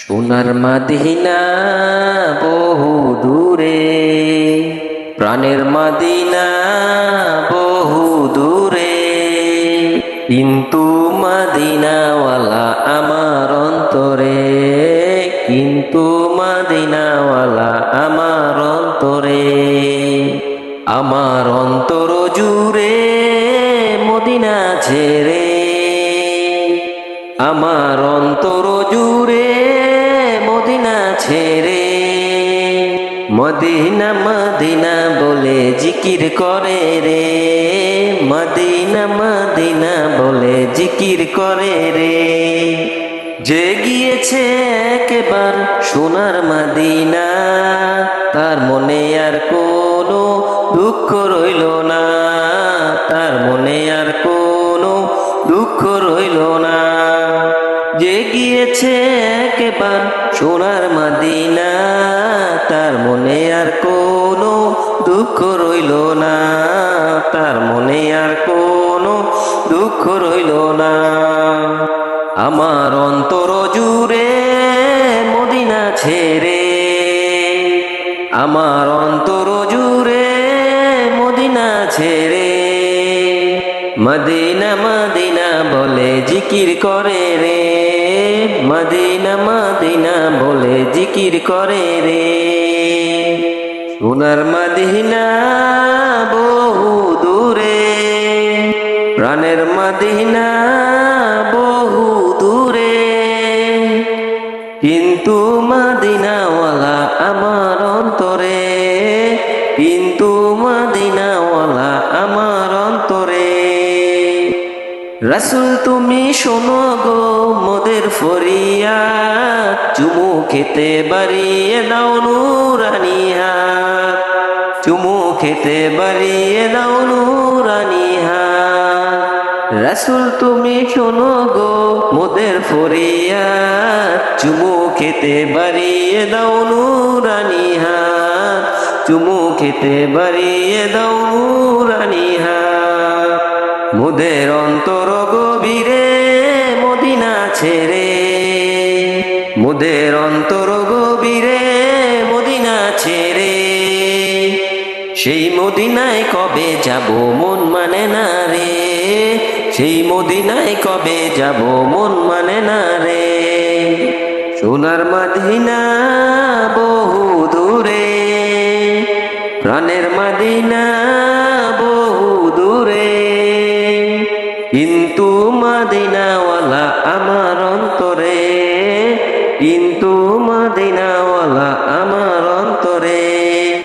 সোনার মদিনা বহু দূরে, প্রাণের মদিনা বহু দূরে, কিন্তু মদিনাওয়ালা আমার অন্তরে, কিন্তু মদিনাওয়ালা আমার অন্তরে। আমার অন্তর জুড়ে মদিনা ছেড়ে, আমার অন্তর জুড়ে মদিনা ছেড়ে, মদিনা মদিনা বলে জিকির করে রে, মদিনা মদিনা বলে জিকির করে রে। যে গিয়েছে একবার সোনার মদিনা, তার মনে আর কোনো দুঃখ রইল না, তার মনে আর কোনো দুঃখ রইল না। যে গিয়েছে একবার সোনার মদিনা, তার মনে আর কোনো দুঃখ রইল না, তার মনে আর কোনো দুঃখ রইল না। আমার অন্তর জুড়ে মদিনা ছেড়ে, আমার অন্তর জুড়ে মদিনা ছেড়ে, মদিনা মদিনা বলে জিকির করে রে, মদিনা মদিনা বলে জিকির করে রে। সোনার মদিনা বহু দূরে, প্রাণের মদিনা বহু দূরে, কিন্তু মদিনাওয়ালা আমার অন্তরে, কিন্তু মদিনাওয়ালা আমার অন্তরে। রাসূল তুমি শোনো গো মোদের ফরিয়াদ, চুমু খেতে বাড়িয়ে দাও নূরানি হাত, চুমু খেতে বাড়িয়ে দাও নূরানি হাত। রাসূল তুমি শোনো গো মোদের ফরিয়াদ, চুমু খেতে বাড়িয়ে দাও নূরানি হাত, চুমু খেতে বাড়িয়ে দাও নূরানি হাত। মোদের অন্তর গভীরে মদিনা ছেড়ে, মোদের অন্তর গভীরে মদিনা ছেড়ে, সেই মদিনায় কবে যাব মন মানে না রে, সেই মদিনায় কবে যাব মন মানে না রে। সোনার মদিনা বহু দূরে, প্রাণের মদিনা বহু দূরে, কিন্তু মদিনাওয়ালা আমার অন্তরে, কিন্তু মদিনাওয়ালা